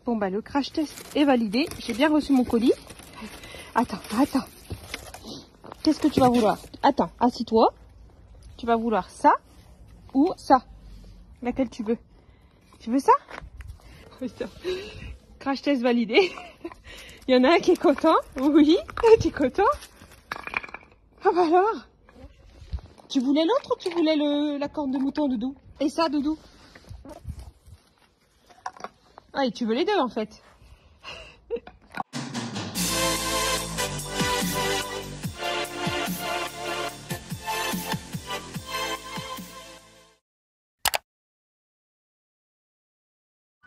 Bon bah le crash test est validé. J'ai bien reçu mon colis. Attends. Qu'est-ce que tu vas vouloir? Attends, assis-toi. Tu vas vouloir ça ou ça? Laquelle tu veux? Tu veux ça? Crash test validé. Il y en a un qui est content. Oui, tu es content? Ah bah alors? Tu voulais l'autre ou tu voulais la corne de mouton, Doudou? Et ça, Doudou? Ah, et tu veux les deux en fait.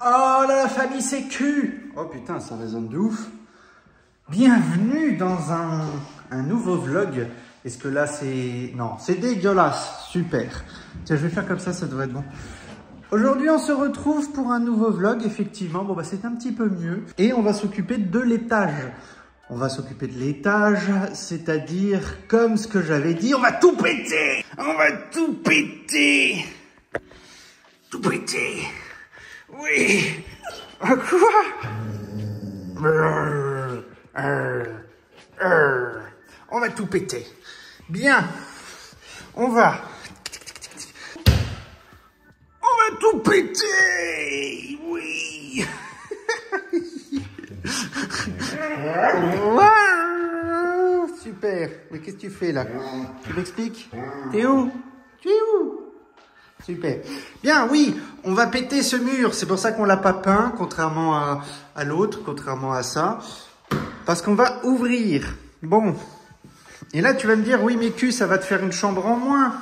Oh la famille sécu! Oh putain, ça résonne de ouf. Bienvenue dans un nouveau vlog. Est-ce que là c'est... Non, c'est dégueulasse. Super. Tiens, je vais faire comme ça devrait être bon. Aujourd'hui, on se retrouve pour un nouveau vlog. Effectivement, bon bah c'est un petit peu mieux. Et on va s'occuper de l'étage. On va s'occuper de l'étage, c'est-à-dire, comme ce que j'avais dit, on va tout péter! On va tout péter! Tout péter! Oui! Quoi? On va tout péter. Bien. On va tout péter. Oui. Wow, super. Mais qu'est-ce que tu fais là? Tu m'expliques? T'es où? Tu es où? Super. Bien, oui, on va péter ce mur. C'est pour ça qu'on l'a pas peint, contrairement à l'autre, contrairement à ça. Parce qu'on va ouvrir. Bon. Et là, tu vas me dire, oui, mais Q, ça va te faire une chambre en moins.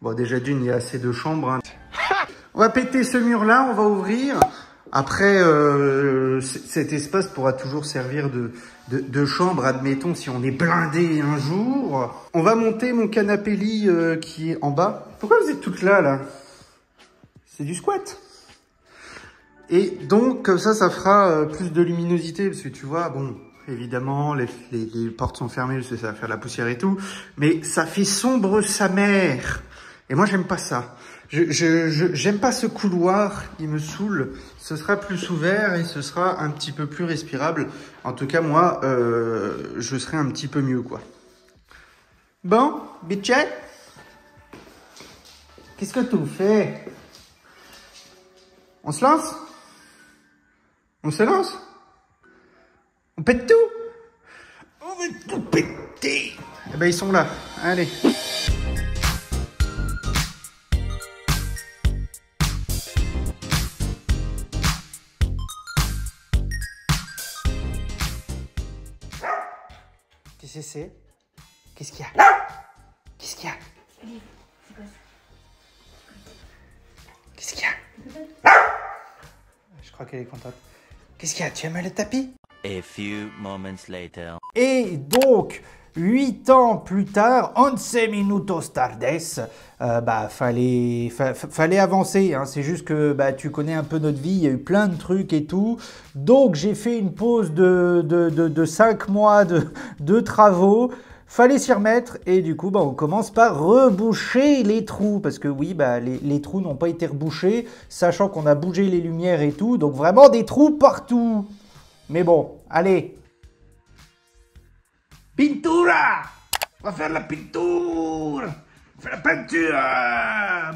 Bon, déjà d'une, il y a assez de chambres. Hein. On va péter ce mur-là, on va ouvrir. Après, cet espace pourra toujours servir de chambre, admettons, si on est blindé un jour. On va monter mon canapé lit qui est en bas. Pourquoi vous êtes toutes là? C'est du squat. Et donc, comme ça fera plus de luminosité, parce que tu vois, bon, évidemment, les portes sont fermées, parce que ça va faire de la poussière et tout, mais ça fait sombre sa mère. Et moi, j'aime pas ça. J'aime pas ce couloir, il me saoule. Ce sera plus ouvert et ce sera un petit peu plus respirable. En tout cas, moi, je serai un petit peu mieux, quoi. Bon, bitchet, qu'est-ce que tu fais? On se lance? On se lance? On pète tout? On va tout péter! Eh ben, ils sont là. Allez. Qu'est-ce que c'est? Qu'est-ce qu'il y a? Qu'est-ce qu'il y a? Qu'est-ce qu'il y a? Je crois qu'elle est contente. Qu'est-ce qu'il y a? Tu aimes le tapis? A few moments later. Et donc, 8 ans plus tard, 11 minutos tardes, fallait avancer. Hein. C'est juste que tu connais un peu notre vie, il y a eu plein de trucs et tout. Donc, j'ai fait une pause de 5 mois de travaux. Fallait s'y remettre et du coup, on commence par reboucher les trous. Parce que oui, les trous n'ont pas été rebouchés, sachant qu'on a bougé les lumières et tout. Donc, vraiment des trous partout. Mais bon, allez. Pintura! On va faire la pinture! On fait la peinture!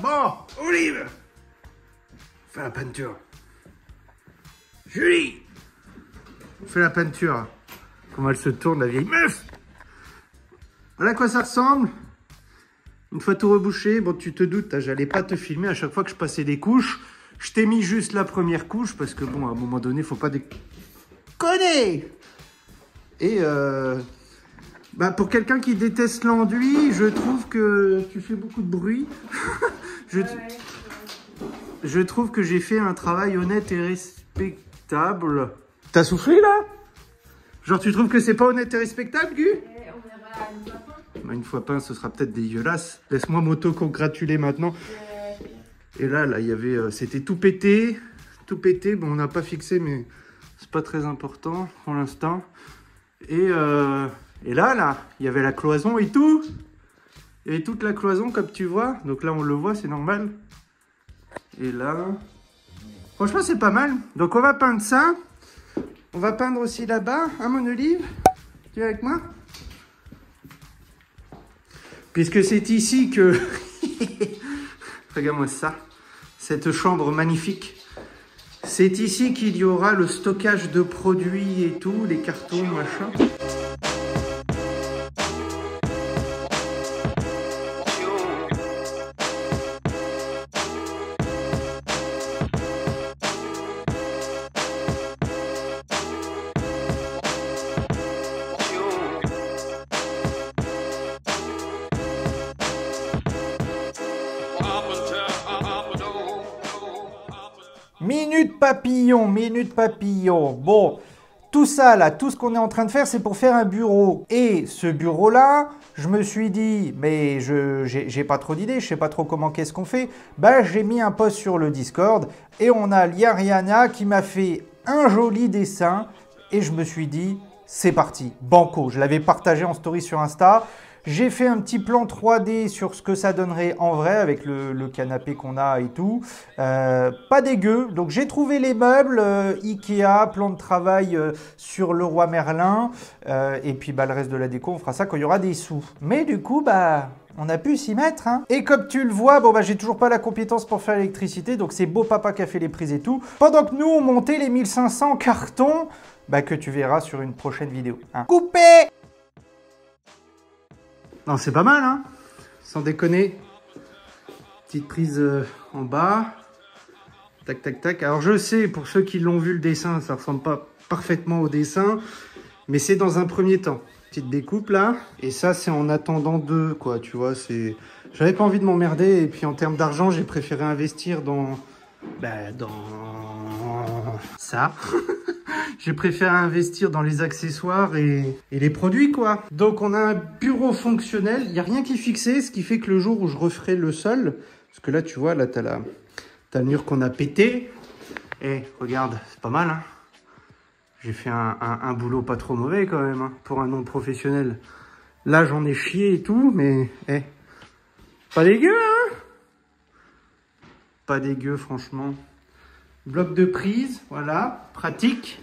Bon, Olive! On fait la peinture. Julie! On fait la peinture. Comment elle se tourne, la vieille meuf! Voilà à quoi ça ressemble. Une fois tout rebouché, bon, tu te doutes, hein, j'allais pas te filmer à chaque fois que je passais des couches. Je t'ai mis juste la première couche parce que, bon, à un moment donné, faut pas déconner! Et pour quelqu'un qui déteste l'enduit, je trouve que tu fais beaucoup de bruit. Je trouve que j'ai fait un travail honnête et respectable. T'as soufflé là? Genre tu trouves que c'est pas honnête et respectable, Gu? On verra une fois peint. Une fois peint, ce sera peut-être dégueulasse. Laisse-moi m'auto-congratuler maintenant. Et là, il y avait, c'était tout pété. Tout pété. Bon, on n'a pas fixé, mais c'est pas très important pour l'instant. Et là, il y avait la cloison et tout. Il y avait toute la cloison, comme tu vois. Donc là, on le voit, c'est normal. Et là, Franchement, c'est pas mal. Donc, on va peindre ça. On va peindre aussi là-bas, hein, mon Olive? Tu es avec moi? Puisque c'est ici que... Regarde-moi ça. Cette chambre magnifique. C'est ici qu'il y aura le stockage de produits et tout, les cartons, machin. Minute papillon. Bon, tout ça là, tout ce qu'on est en train de faire, c'est pour faire un bureau. Et ce bureau-là, je me suis dit, mais j'ai pas trop d'idées, je sais pas trop comment qu'est-ce qu'on fait. Bah, j'ai mis un post sur le Discord et on a Liariana qui m'a fait un joli dessin et je me suis dit, c'est parti, banco. Je l'avais partagé en story sur Insta. J'ai fait un petit plan 3D sur ce que ça donnerait en vrai avec le canapé qu'on a et tout. Pas dégueu. Donc j'ai trouvé les meubles, Ikea, plan de travail sur Leroy Merlin. Et puis bah, le reste de la déco, on fera ça quand il y aura des sous. Mais du coup, bah, on a pu s'y mettre. Hein. Et comme tu le vois, bon, bah, j'ai toujours pas la compétence pour faire l'électricité. Donc c'est beau papa qui a fait les prises et tout. Pendant que nous, on montait les 1500 cartons bah, que tu verras sur une prochaine vidéo. Hein. Coupé! Non, c'est pas mal, hein? Sans déconner. Petite prise en bas. Tac, tac, tac. Alors, je sais, pour ceux qui l'ont vu le dessin, ça ressemble pas parfaitement au dessin. Mais c'est dans un premier temps. Petite découpe, là. Et ça, c'est en attendant deux, quoi. Tu vois, c'est... J'avais pas envie de m'emmerder. Et puis, en termes d'argent, j'ai préféré investir dans... Bah, dans... ça. J'ai préféré investir dans les accessoires et les produits, quoi. Donc, on a un bureau fonctionnel. Il n'y a rien qui est fixé, ce qui fait que le jour où je referai le sol, parce que là, tu vois, là, t'as le mur qu'on a pété. Et regarde, c'est pas mal, hein. J'ai fait un boulot pas trop mauvais, quand même, hein, pour un non professionnel. Là, j'en ai chié et tout, mais, pas dégueu, hein. Pas dégueu, franchement. Bloc de prise, voilà, pratique.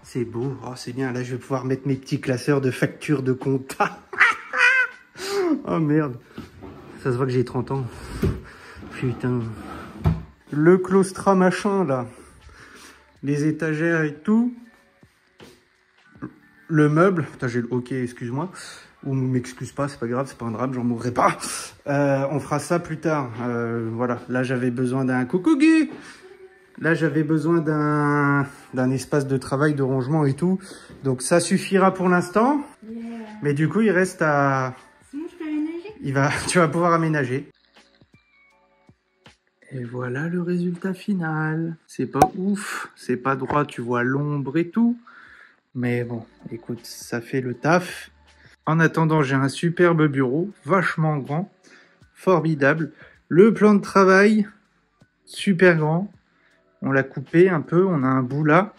C'est beau, oh, c'est bien. Là, je vais pouvoir mettre mes petits classeurs de factures de compta. Oh merde, ça se voit que j'ai 30 ans. Putain. Le claustra machin, là. Les étagères et tout. Le meuble. Putain, j'ai le OK, excuse-moi. Ou m'excuse pas, c'est pas grave, c'est pas un drame, j'en mourrai pas. On fera ça plus tard. Voilà, là, j'avais besoin d'un coucou-gui. Là, j'avais besoin d'un espace de travail, de rangement et tout. Donc, ça suffira pour l'instant. Yeah. Mais du coup, il reste à... Sinon, je peux aménager. Tu vas pouvoir aménager. Et voilà le résultat final. C'est pas ouf, c'est pas droit, tu vois l'ombre et tout. Mais bon, écoute, ça fait le taf. En attendant, j'ai un superbe bureau, vachement grand, formidable. Le plan de travail, super grand. On l'a coupé un peu, on a un bout là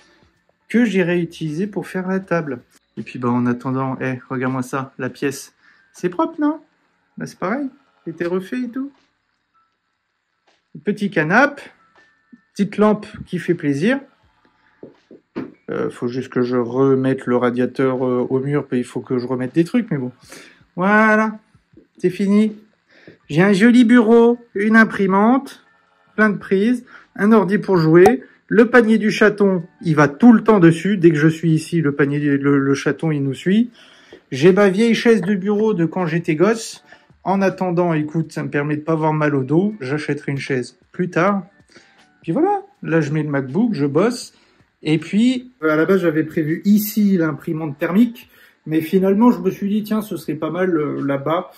que j'ai réutilisé pour faire la table. Et puis bah en attendant, regarde-moi ça, la pièce. C'est propre, non? Bah c'est pareil, c'était refait et tout. Petit canapé, petite lampe qui fait plaisir. Faut juste que je remette le radiateur au mur, puis il faut que je remette des trucs, mais bon. Voilà, c'est fini. J'ai un joli bureau, une imprimante, plein de prises, un ordi pour jouer, le panier du chaton, il va tout le temps dessus. Dès que je suis ici, le chaton, il nous suit. J'ai ma vieille chaise de bureau de quand j'étais gosse. En attendant, écoute, ça me permet de pas avoir mal au dos. J'achèterai une chaise plus tard. Puis voilà, là, je mets le MacBook, je bosse. Et puis, à la base, j'avais prévu ici l'imprimante thermique. Mais finalement, je me suis dit, tiens, ce serait pas mal là-bas,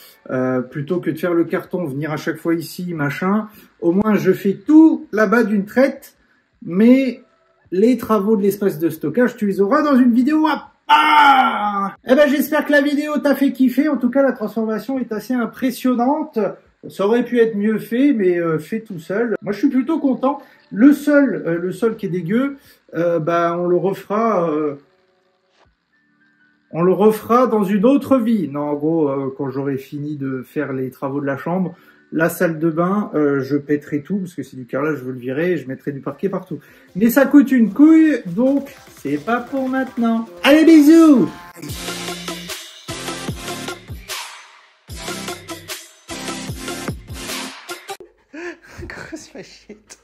plutôt que de faire le carton, venir à chaque fois ici, machin. Au moins, je fais tout là-bas d'une traite, mais les travaux de l'espace de stockage, tu les auras dans une vidéo à part. Eh ben, j'espère que la vidéo t'a fait kiffer. En tout cas, la transformation est assez impressionnante. Ça aurait pu être mieux fait, mais fait tout seul. Moi, je suis plutôt content. Le sol qui est dégueu, bah, on le refera dans une autre vie. Non, en gros, quand j'aurai fini de faire les travaux de la chambre, La salle de bain, je pèterai tout, parce que c'est du carrelage, je veux le virer, et je mettrai du parquet partout. Mais ça coûte une couille, donc c'est pas pour maintenant. Allez, bisous! Grosse machette.